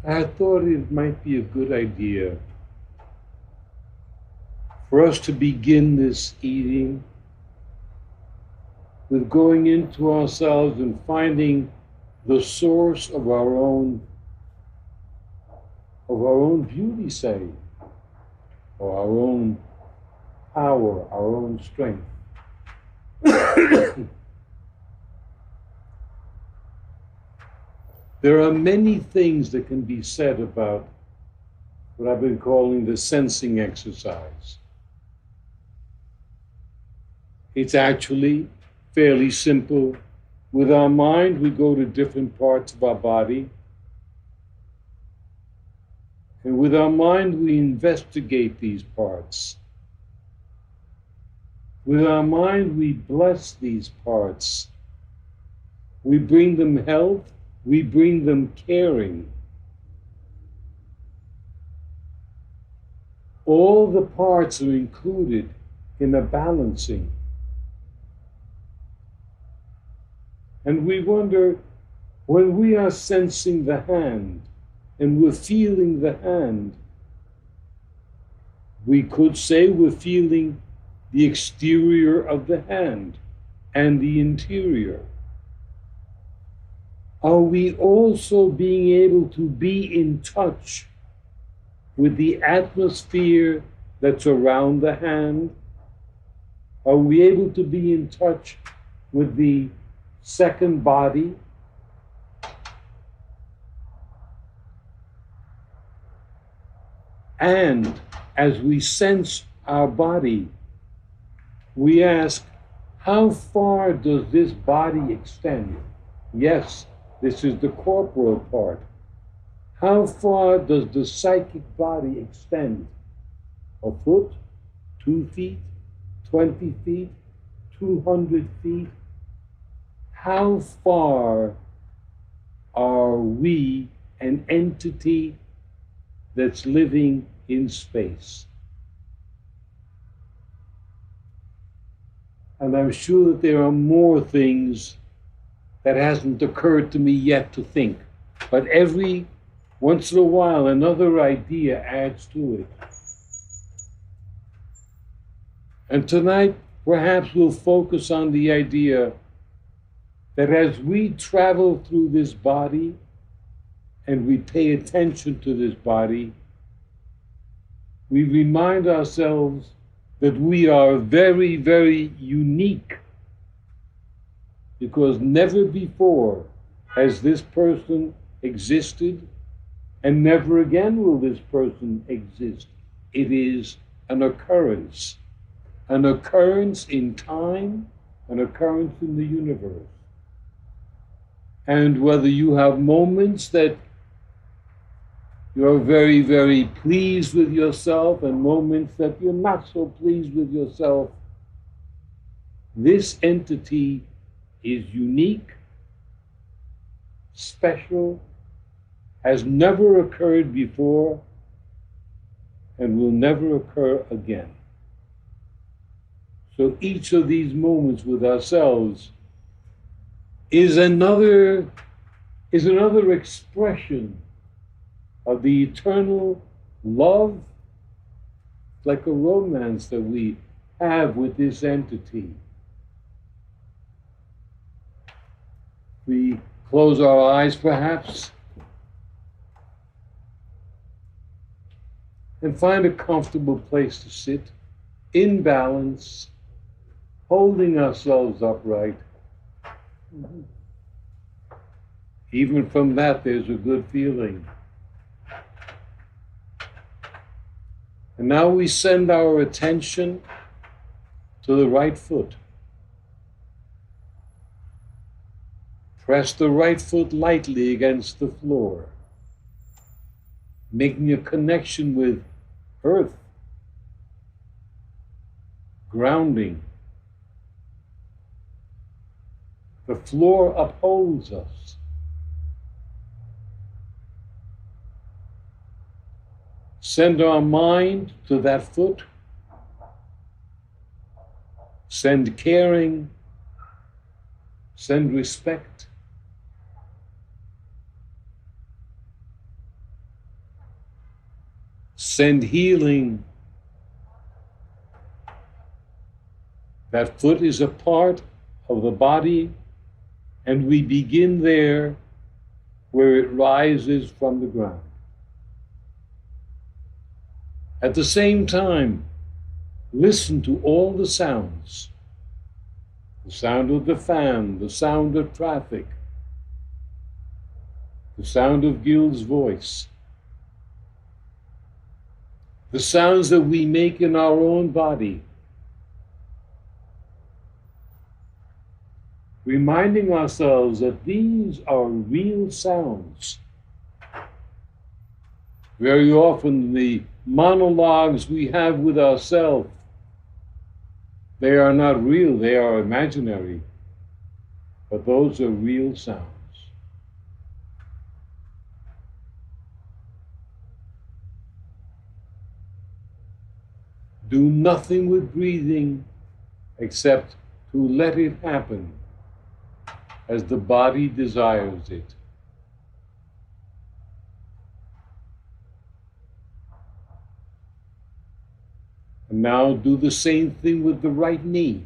I thought it might be a good idea for us to begin this eating with going into ourselves and finding the source of our own beauty, say, or our own power, our own strength. There are many things that can be said about what I've been calling the sensing exercise. It's actually fairly simple. With our mind, we go to different parts of our body. And with our mind, we investigate these parts. With our mind, we bless these parts. We bring them health. We bring them caring. All the parts are included in a balancing. And we wonder, when we are sensing the hand and we're feeling the hand, we could say we're feeling the exterior of the hand and the interior. Are we also being able to be in touch with the atmosphere that's around the hand? Are we able to be in touch with the second body? And as we sense our body, we ask, how far does this body extend? Yes, this is the corporal part. How far does the psychic body extend? A foot, 2 feet, 20 feet, 200 feet? How far are we an entity that's living in space? And I'm sure that there are more things that hasn't occurred to me yet to think. But every once in a while, another idea adds to it. And tonight, perhaps we'll focus on the idea that as we travel through this body and we pay attention to this body, we remind ourselves that we are very, very unique, because never before has this person existed, and never again will this person exist. It is an occurrence in time, an occurrence in the universe. And whether you have moments that you're very, very pleased with yourself and moments that you're not so pleased with yourself, this entity is unique, special, has never occurred before, and will never occur again. So each of these moments with ourselves is another expression of the eternal love, like a romance that we have with this entity. We close our eyes, perhaps, and find a comfortable place to sit, in balance, holding ourselves upright. Even from that, there's a good feeling. And now we send our attention to the right foot. Press the right foot lightly against the floor, making a connection with earth, grounding. The floor upholds us. Send our mind to that foot. Send caring. Send respect. send healing. That foot is a part of the body, and we begin there where it rises from the ground. At the same time, listen to all the sounds. The sound of the fan, the sound of traffic, the sound of Gil's voice, the sounds that we make in our own body, reminding ourselves that these are real sounds. Very often the monologues we have with ourselves, they are not real, they are imaginary, but those are real sounds. Do nothing with breathing except to let it happen as the body desires it. And now do the same thing with the right knee.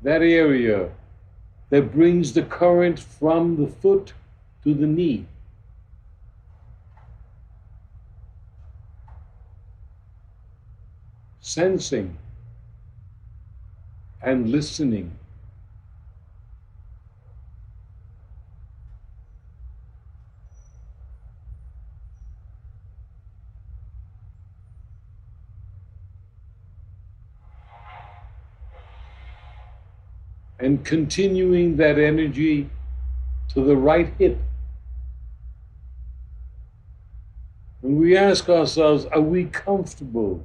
That area that brings the current from the foot to the knee. Sensing and listening. And continuing that energy to the right hip. And we ask ourselves, are we comfortable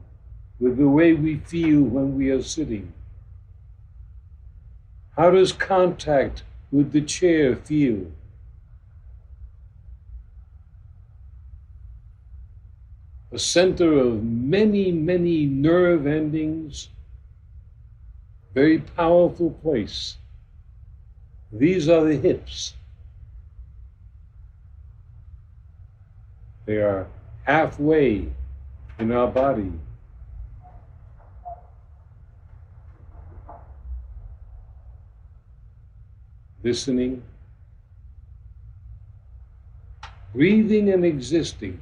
with the way we feel when we are sitting? How does contact with the chair feel? A center of many, many nerve endings, very powerful place. These are the hips. They are halfway in our body. Listening, breathing and existing,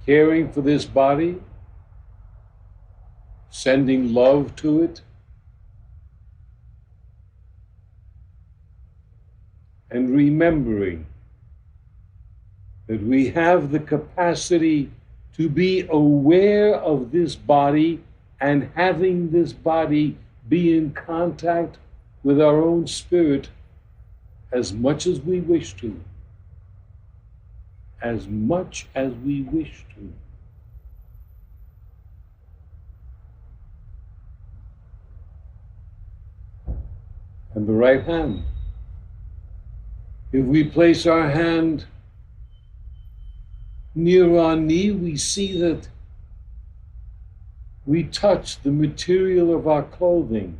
caring for this body, sending love to it, and remembering that we have the capacity to be aware of this body and having this body be in contact with our own spirit as much as we wish to. As much as we wish to. And the right hand. If we place our hand near our knee, we see that we touch the material of our clothing.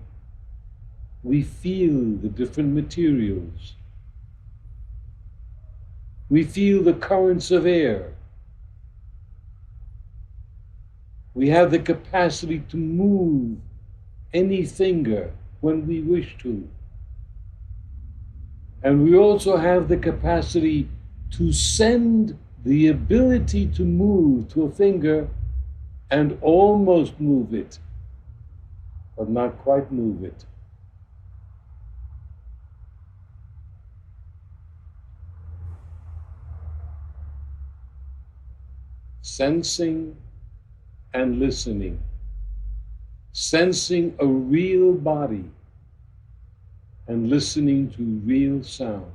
We feel the different materials. We feel the currents of air. We have the capacity to move any finger when we wish to. And we also have the capacity to send the ability to move to a finger and almost move it, but not quite move it. Sensing and listening. Sensing a real body and listening to real sounds.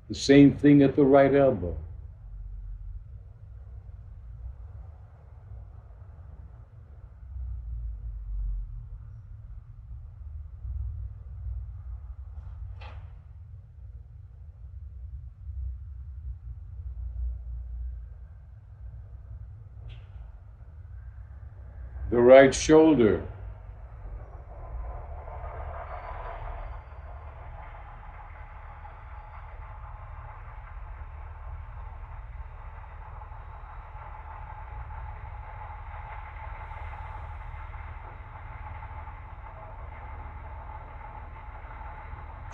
The same thing at the right elbow. The right shoulder.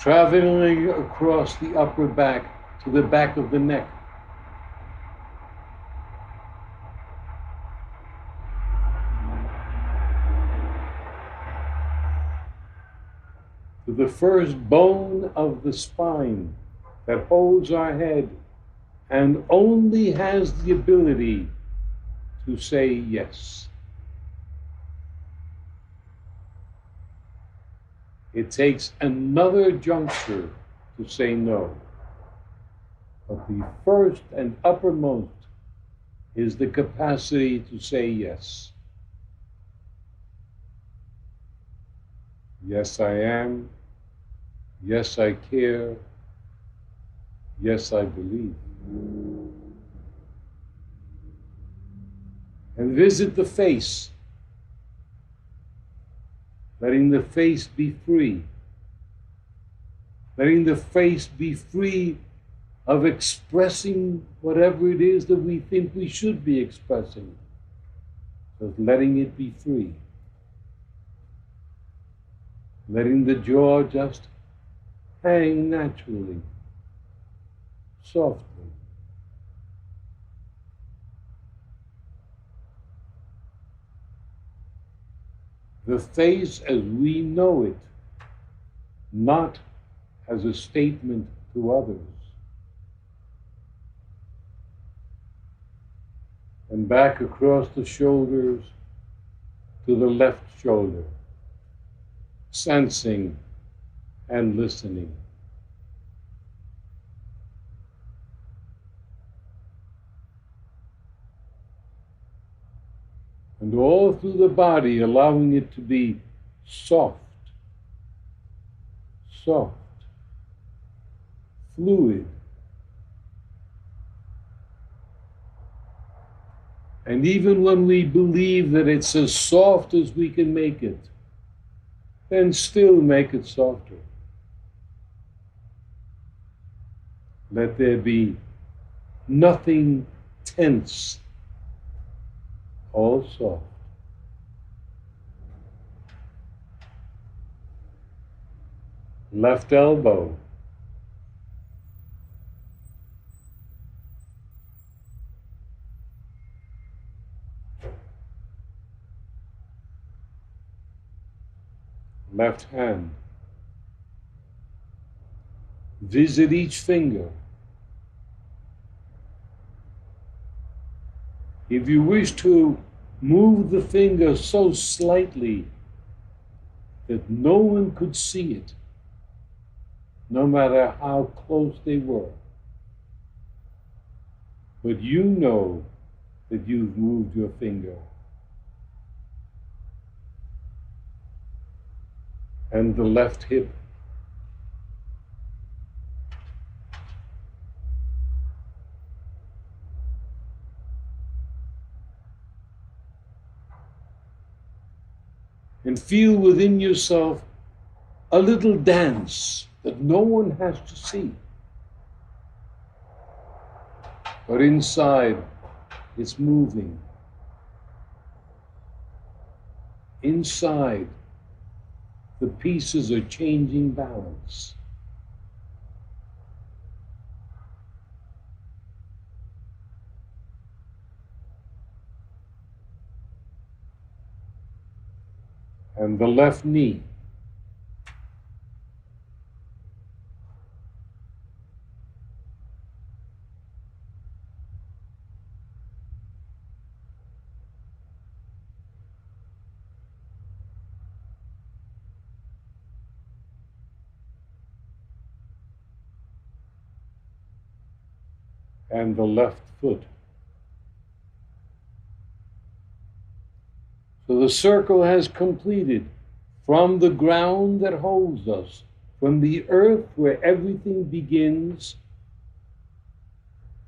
traveling across the upper back to the back of the neck. To the first bone of the spine that holds our head and only has the ability to say yes. It takes another juncture to say no. But the first and uppermost is the capacity to say yes. Yes, I am. Yes, I care. Yes, I believe. And visit the face, letting the face be free, letting the face be free of expressing whatever it is that we think we should be expressing, just letting it be free, letting the jaw just hang naturally, softly. The face as we know it, not as a statement to others. And back across the shoulders to the left shoulder, sensing and listening. And all through the body, allowing it to be soft, soft, fluid. And even when we believe that it's as soft as we can make it, then still make it softer. Let there be nothing tense, all soft. Left elbow. Left hand. Visit each finger. If you wish to move the finger so slightly that no one could see it, no matter how close they were, but you know that you've moved your finger. And the left hip. And feel within yourself a little dance that no one has to see. But inside, it's moving. Inside, the pieces are changing balance. And the left knee. And the left foot. So the circle has completed from the ground that holds us, from the earth where everything begins,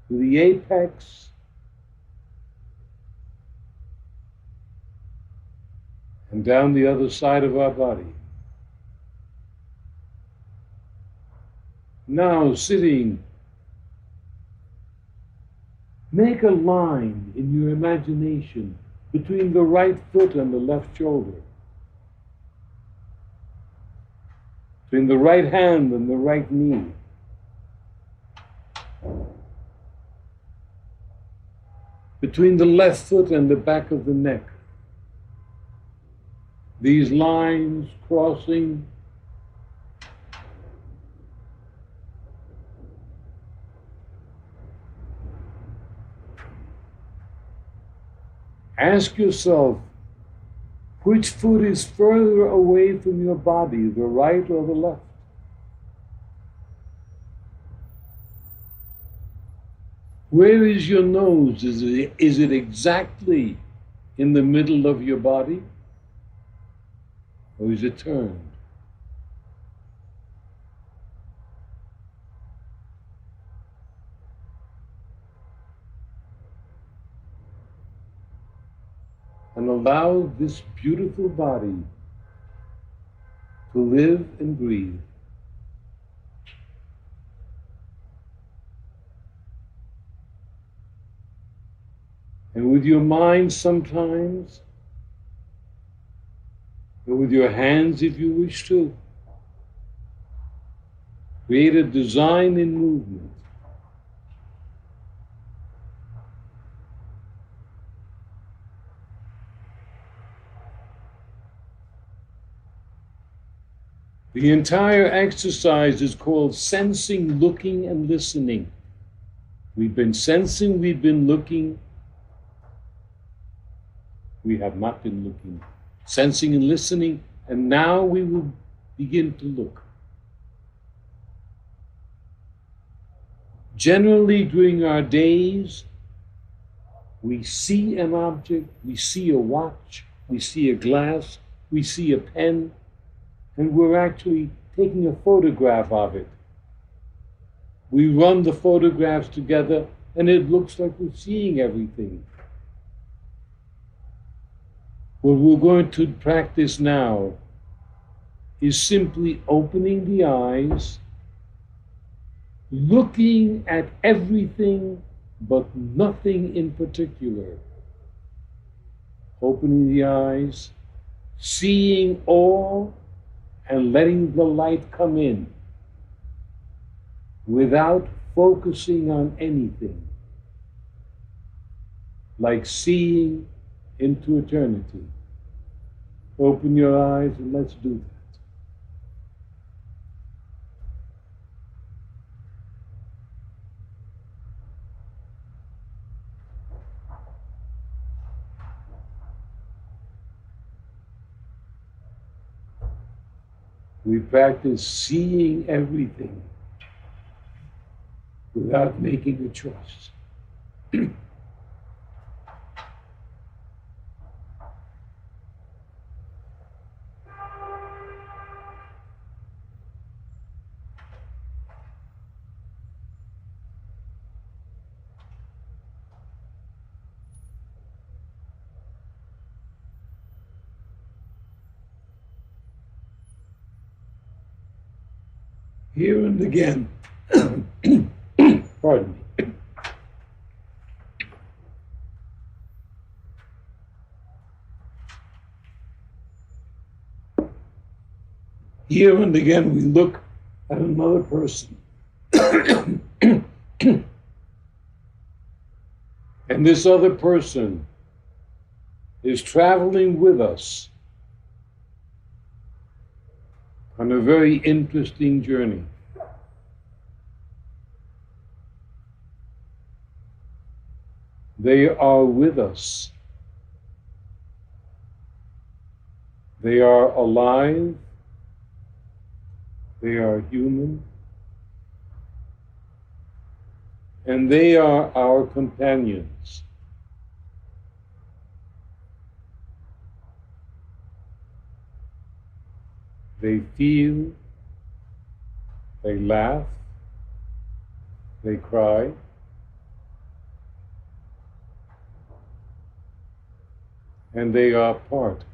to the apex, and down the other side of our body. Now sitting, make a line in your imagination between the right foot and the left shoulder, between the right hand and the right knee. Between the left foot and the back of the neck. These lines crossing. Ask yourself, which foot is further away from your body, the right or the left? Where is your nose? Is it exactly in the middle of your body? Or is it turned? And allow this beautiful body to live and breathe. And with your mind sometimes, and with your hands if you wish to, create a design in movement. The entire exercise is called sensing, looking, and listening. We've been sensing, we've been looking. We have not been looking, sensing and listening, and now we will begin to look. Generally, during our days, we see an object, we see a watch, we see a glass, we see a pen, and we're actually taking a photograph of it. We run the photographs together, and it looks like we're seeing everything. What we're going to practice now is simply opening the eyes, looking at everything but nothing in particular. Opening the eyes, seeing all, and letting the light come in without focusing on anything, like seeing into eternity. Open your eyes and let's do that. We practice seeing everything without making a choice. Here and again, pardon me. Here and again, we look at another person. And this other person is traveling with us on a very interesting journey. They are with us. They are alive. They are human. And they are our companions. They feel, they laugh, they cry, and they are part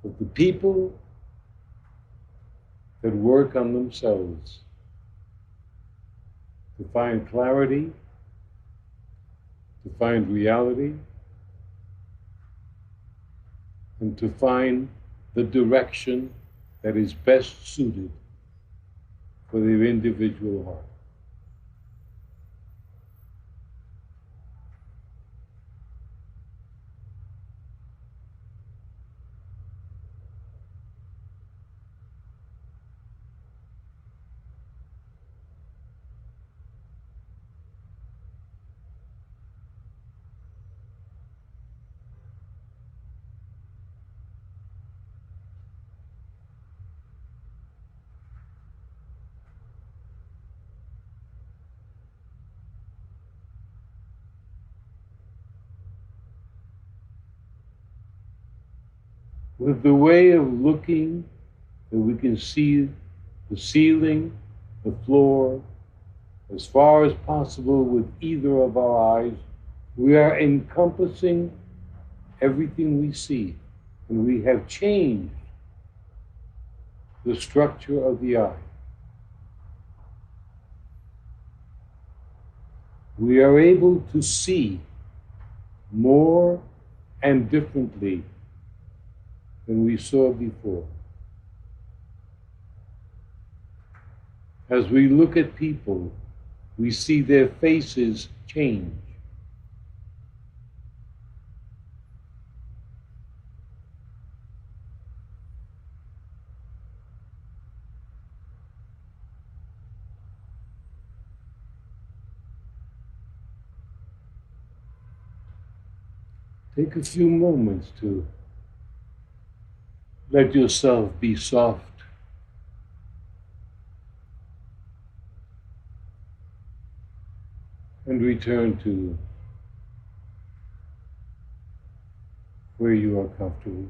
of the people that work on themselves to find clarity, to find reality, and to find the direction that is best suited for their individual heart. With the way of looking that we can see the ceiling, the floor, as far as possible with either of our eyes, we are encompassing everything we see, and we have changed the structure of the eye. We are able to see more and differently than we saw before. As we look at people, we see their faces change. Take a few moments to let yourself be soft and return to where you are comfortable.